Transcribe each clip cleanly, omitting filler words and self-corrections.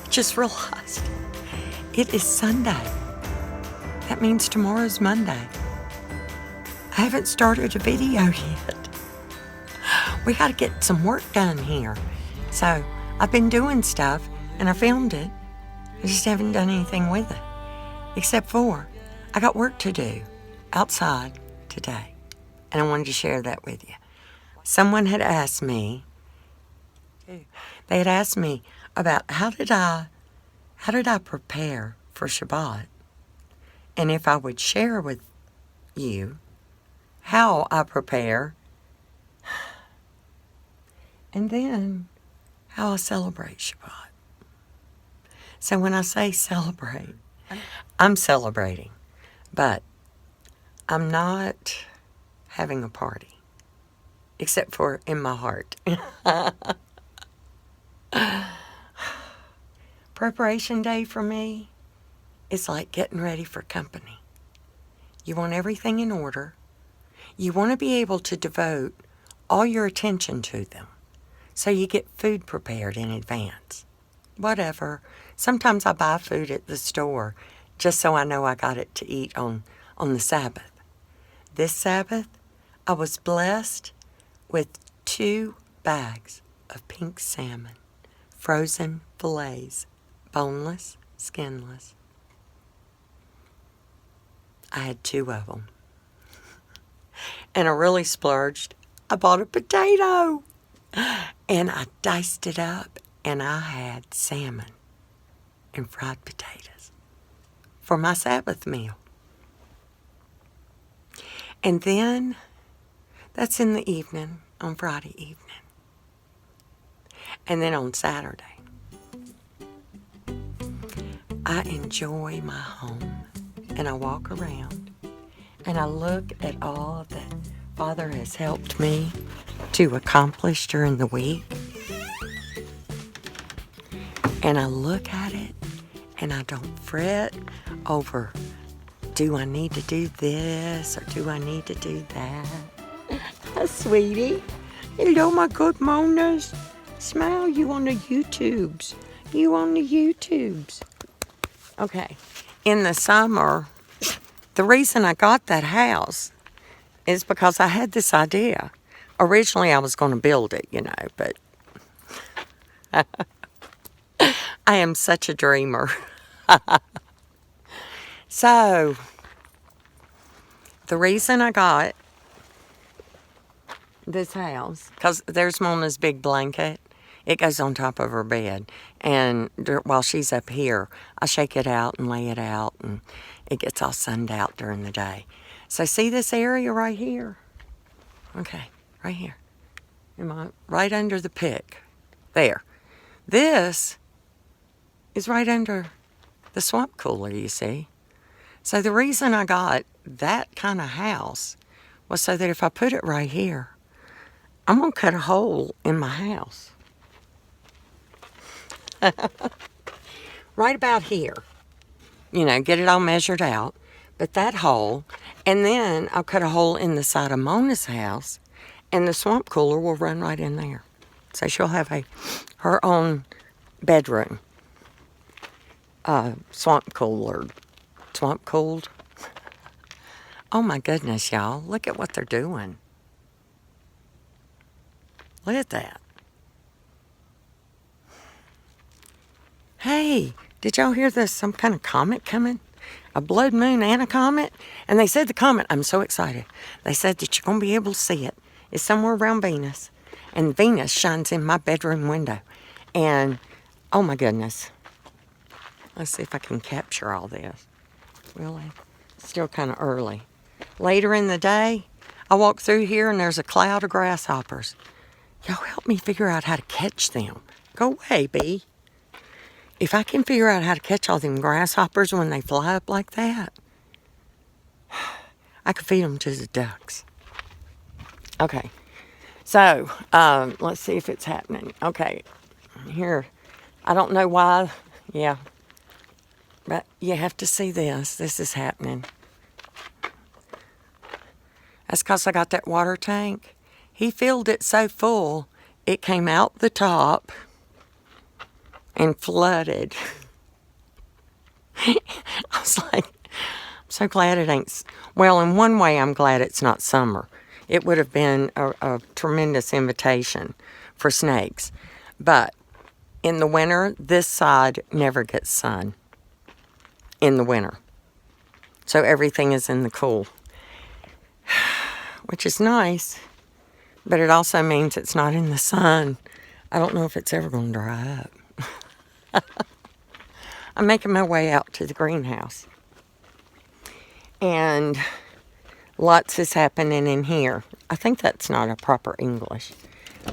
just realized it is Sunday. That means tomorrow's Monday. I haven't started a video yet. We got to get some work done here. So I've been doing stuff and I filmed it. I just haven't done anything with it. Except for I got work to do outside today. And I wanted to share that with you. Someone had asked me, about how did I prepare for Shabbat, and if I would share with you how I prepare, and then how I celebrate Shabbat. So when I say celebrate, I'm celebrating, but I'm not having a party, except for in my heart. Preparation day for me is like getting ready for company. You want everything in order. You want to be able to devote all your attention to them. So you get food prepared in advance. Whatever. Sometimes I buy food at the store just so I know I got it to eat on the Sabbath. This Sabbath, I was blessed with 2 bags of pink salmon, frozen fillets, boneless, skinless. I had 2 of them. And I really splurged. I bought a potato. And I diced it up, and I had salmon and fried potatoes for my Sabbath meal. And then, that's in the evening, on Friday evening. And then on Saturday, I enjoy my home, and I walk around, and I look at all that Father has helped me to accomplish during the week. And I look at it, and I don't fret over, do I need to do this, or do I need to do that? Hi, sweetie. Hello, my good monas. Smile, you on the YouTubes. You on the YouTubes. Okay. In the summer, the reason I got that house is because I had this idea. Originally, I was going to build it, but I am such a dreamer. So, the reason I got this house, because there's Mona's big blanket. It goes on top of her bed. And while she's up here, I shake it out and lay it out, and it gets all sunned out during the day. So see this area right here? Okay, right here. Am I right under the pick? There. This is right under the swamp cooler, you see. So the reason I got that kind of house was so that if I put it right here, I'm going to cut a hole in my house. Right about here. Get it all measured out. But that hole, and then I'll cut a hole in the side of Mona's house, and the swamp cooler will run right in there. So she'll have her own bedroom. Swamp cooled. Oh my goodness, y'all. Look at what they're doing. Look at that. Hey, did y'all hear there's some kind of comet coming? A blood moon and a comet? And they said the comet, I'm so excited. They said that you're going to be able to see it. It's somewhere around Venus. And Venus shines in my bedroom window. And, oh my goodness. Let's see if I can capture all this. Really? Still kind of early. Later in the day, I walk through here and there's a cloud of grasshoppers. Y'all help me figure out how to catch them. Go away, bee. If I can figure out how to catch all them grasshoppers when they fly up like that, I could feed them to the ducks. Okay. So, let's see if it's happening. Okay. Here. I don't know why. Yeah. But you have to see this. This is happening. That's because I got that water tank. He filled it so full, it came out the top and flooded. I was like, I'm so glad it ain't. Well, in one way, I'm glad it's not summer. It would have been a tremendous invitation for snakes. But in the winter, this side never gets sun in the winter. So everything is in the cool, which is nice. But it also means it's not in the sun. I don't know if it's ever going to dry up. I'm making my way out to the greenhouse. And lots is happening in here. I think that's not a proper English.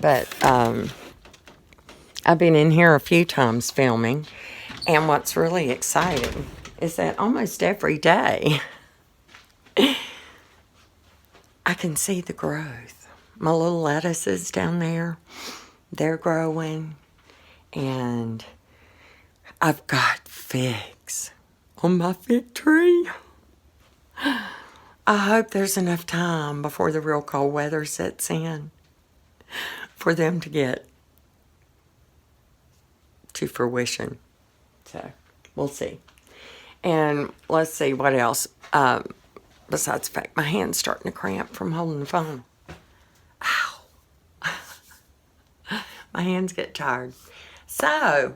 But I've been in here a few times filming. And what's really exciting is that almost every day I can see the growth. My little lettuces down there, they're growing. And I've got figs on my fig tree. I hope there's enough time before the real cold weather sets in for them to get to fruition. So, we'll see. And let's see what else. Besides the fact my hand's starting to cramp from holding the phone. Ow. My hands get tired. So,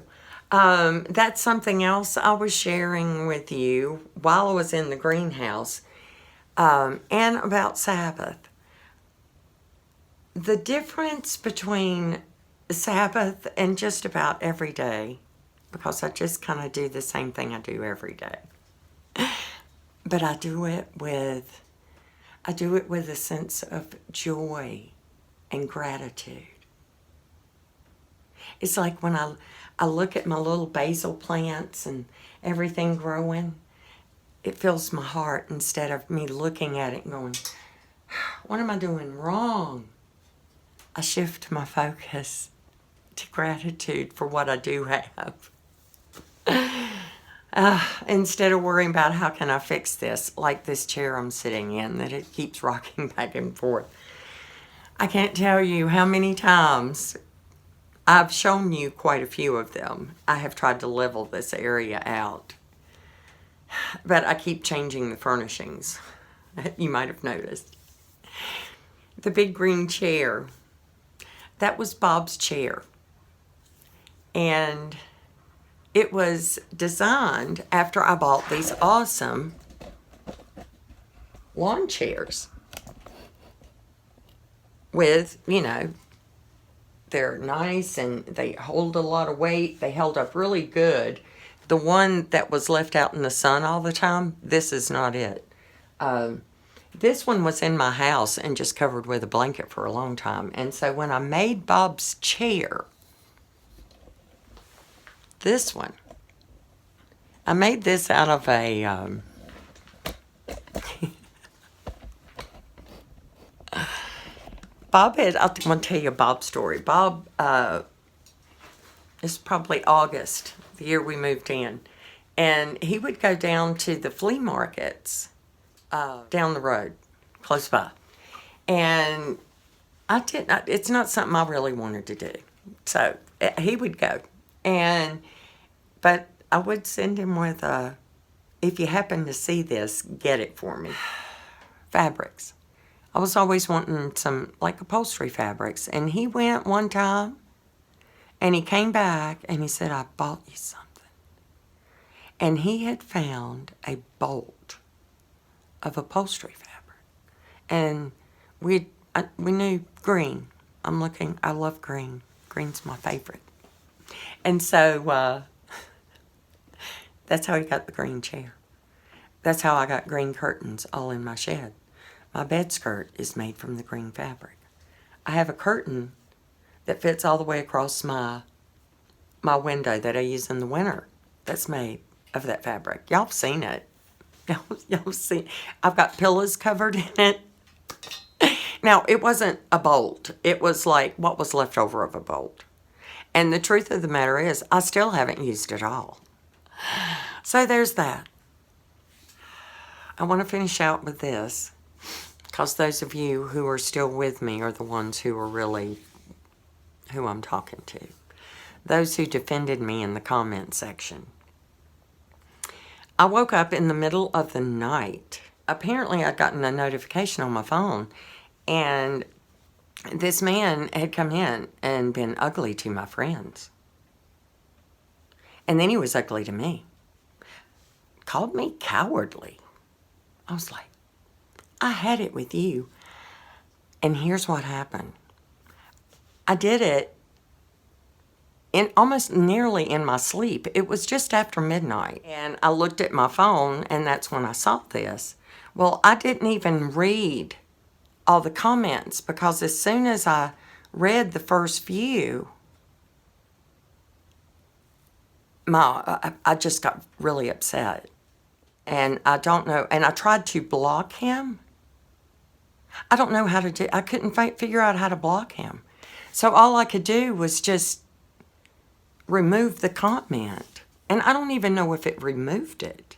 that's something else I was sharing with you while I was in the greenhouse, and about Sabbath. The difference between Sabbath and just about every day, because I just kind of do the same thing I do every day. But I do it with a sense of joy and gratitude. It's like when I look at my little basil plants and everything growing, it fills my heart instead of me looking at it and going, what am I doing wrong? I shift my focus to gratitude for what I do have. Instead of worrying about how can I fix this, like this chair I'm sitting in, that it keeps rocking back and forth. I can't tell you how many times I've shown you quite a few of them. I have tried to level this area out. But I keep changing the furnishings. You might have noticed. The big green chair, that was Bob's chair. And it was designed after I bought these awesome lawn chairs. With, they're nice and they hold a lot of weight. They held up really good. The one that was left out in the sun all the time, this is not it. This one was in my house and just covered with a blanket for a long time. And so when I made Bob's chair, this one, I made this out of a, Bob had, I want to tell you Bob's story. Bob, it's probably August, the year we moved in. And he would go down to the flea markets down the road, close by. And it's not something I really wanted to do. So he would go. But I would send him with, if you happen to see this, get it for me. Fabrics. I was always wanting some, like, upholstery fabrics. And he went one time, and he came back, and he said, I bought you something. And he had found a bolt of upholstery fabric. And we knew green. I love green. Green's my favorite. And so, that's how he got the green chair. That's how I got green curtains all in my shed. My bed skirt is made from the green fabric. I have a curtain that fits all the way across my window that I use in the winter. That's made of that fabric. Y'all have seen it. Y'all seen. I've got pillows covered in it. Now, it wasn't a bolt. It was like what was left over of a bolt. And the truth of the matter is, I still haven't used it all. So there's that. I want to finish out with this, because those of you who are still with me are the ones who are really who I'm talking to. those who defended me in the comment section. I woke up in the middle of the night. Apparently, I'd gotten a notification on my phone, and this man had come in and been ugly to my friends. And then he was ugly to me. Called me cowardly. I was like, I had it with you. And here's what happened. I did it almost nearly in my sleep. It was just after midnight. And I looked at my phone, and that's when I saw this. Well, I didn't even read all the comments, because as soon as I read the first few, I just got really upset. And I don't know, and I tried to block him. I don't know how to do, I couldn't figure out how to block him. So all I could do was just remove the comment. And I don't even know if it removed it.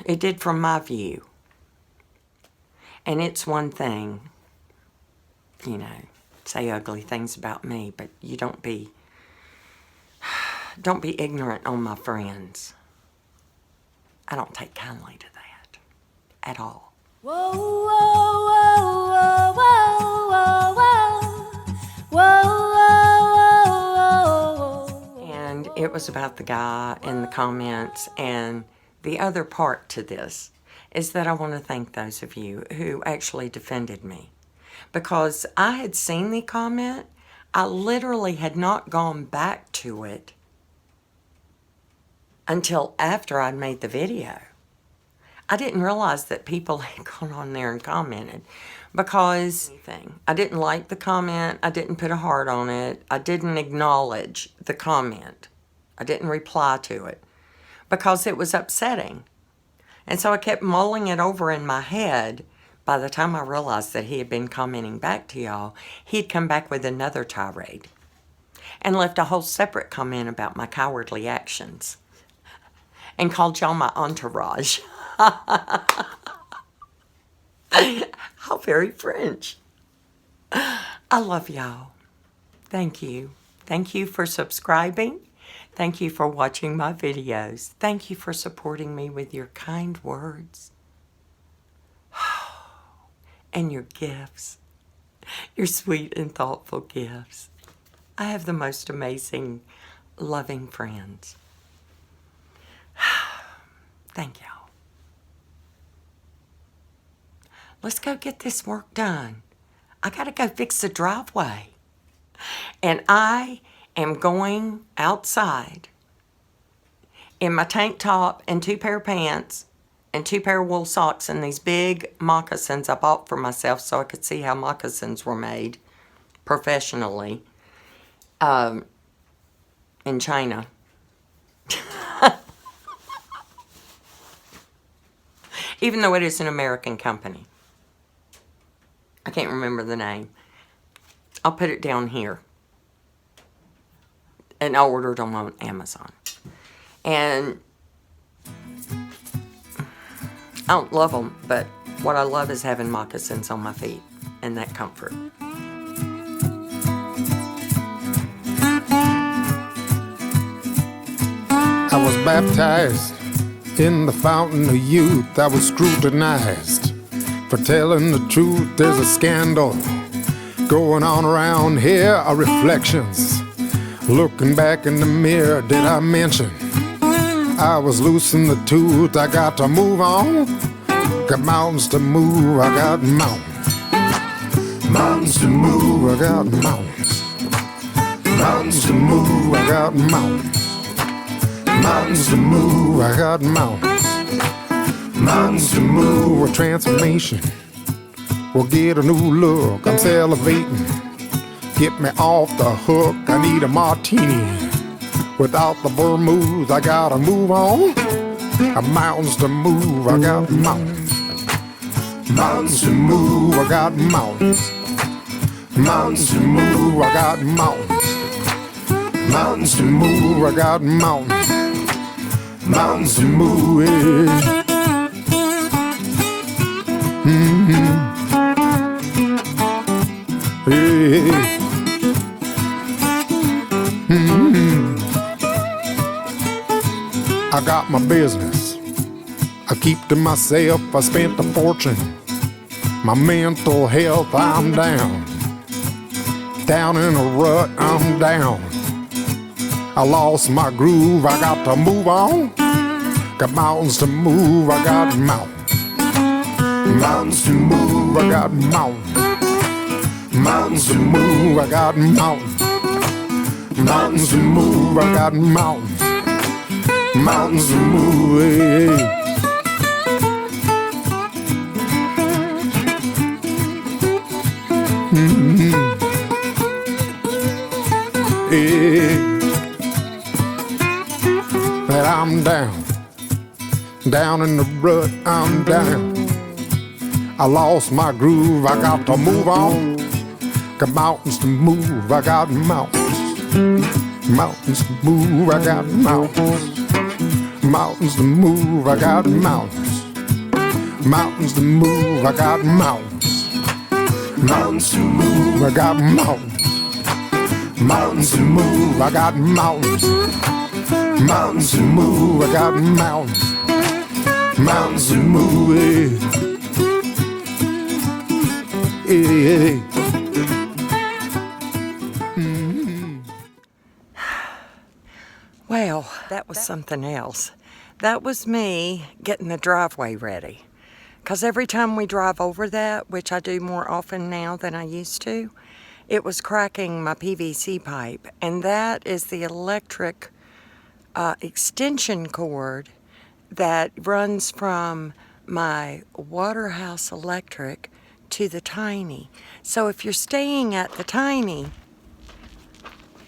It did from my view. And it's one thing, you know, say ugly things about me, but you don't be ignorant on my friends. I don't take kindly to that at all. Whoa, whoa, whoa, whoa, whoa, whoa, whoa. And it was about the guy in the comments, and the other part to this is that I want to thank those of you who actually defended me. Because I had seen the comment, I literally had not gone back to it until after I'd made the video. I didn't realize that people had gone on there and commented, because I didn't like the comment, I didn't put a heart on it, I didn't acknowledge the comment, I didn't reply to it, because it was upsetting. And so I kept mulling it over in my head. By the time I realized that he had been commenting back to y'all, he'd come back with another tirade and left a whole separate comment about my cowardly actions and called y'all my entourage. How very French. I love y'all. Thank you. Thank you for subscribing. Thank you for watching my videos. Thank you for supporting me with your kind words and your gifts, your sweet and thoughtful gifts. I have the most amazing, loving friends. Thank y'all. Let's go get this work done. I gotta go fix the driveway. And I am going outside in my tank top and 2 pair of pants and 2 pair of wool socks and these big moccasins I bought for myself so I could see how moccasins were made professionally in China. Even though it is an American company. I can't remember the name. I'll put it down here. And I ordered them on Amazon. And I don't love them, but what I love is having moccasins on my feet and that comfort. I was baptized in the fountain of youth. I was scrutinized for telling the truth. There's a scandal going on around here, are reflections. Looking back in the mirror, did I mention I was loosing the tooth? I got to move on, got mountains to move, I got mountains. Mountains to move, I got mountains. Mountains to move, I got mountains. Mountains to move, I got mountains. Mountains to move, a transformation. We'll get a new look, I'm salivating. Get me off the hook, I need a martini. Without the vermouth, I gotta move on. Mountains to move, I got mountains. Mountains to move, I got mountains. Mountains to move, I got mountains. Mountains to move, I got mountains. Mountains to move, yeah. Hey. I got my business. I keep to myself. I spent a fortune. My mental health, I'm down. Down in a rut, I'm down. I lost my groove, I got to move on. Got mountains to move, I got mountains. Mountains to move, I got mountains. Mountains to move, I got mountains. Mountains to move, I got mountains. Mountains to move, hey, hey. Yeah. That I'm down, down in the rut, I'm down. I lost my groove, I got to move on. Got mountains to move, I got mountains. Mountains to move, I got mountains. Mountains to move, I got mountains. Mountains to move, I got mountains. Mountains to move, I got mountains. Mountains to move, I got mountains. Mountains to move, I got mountains. Mountains to move, yeah. Yeah. Well, that was something else. That was me getting the driveway ready. Because every time we drive over that, which I do more often now than I used to, it was cracking my PVC pipe. And that is the electric extension cord that runs from my Waterhouse Electric to the Tiny. So if you're staying at the Tiny,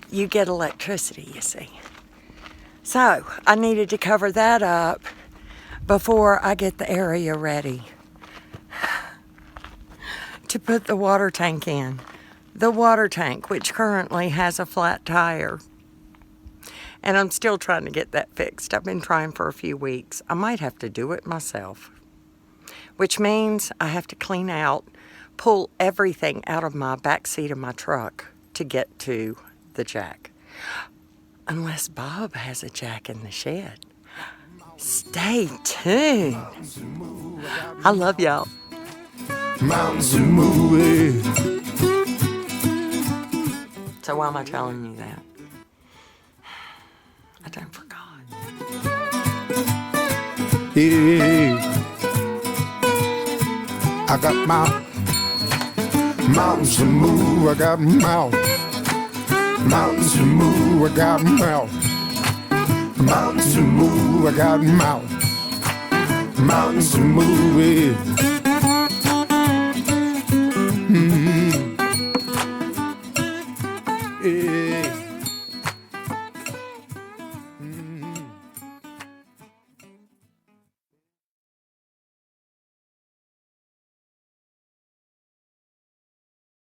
you get electricity, you see. So I needed to cover that up before I get the area ready to put the water tank in. The water tank, which currently has a flat tire. And I'm still trying to get that fixed. I've been trying for a few weeks. I might have to do it myself, which means I have to clean out, pull everything out of my back seat of my truck to get to the jack. Unless Bob has a jack in the shed. Stay tuned. I love y'all. Mountains to move. So why am I telling you that? I done forgot. Yeah. I got mountains to move. I got mountains. Mountains to move. I got mountains. Mountains to move. I got mountains. Mountains to move. Yeah.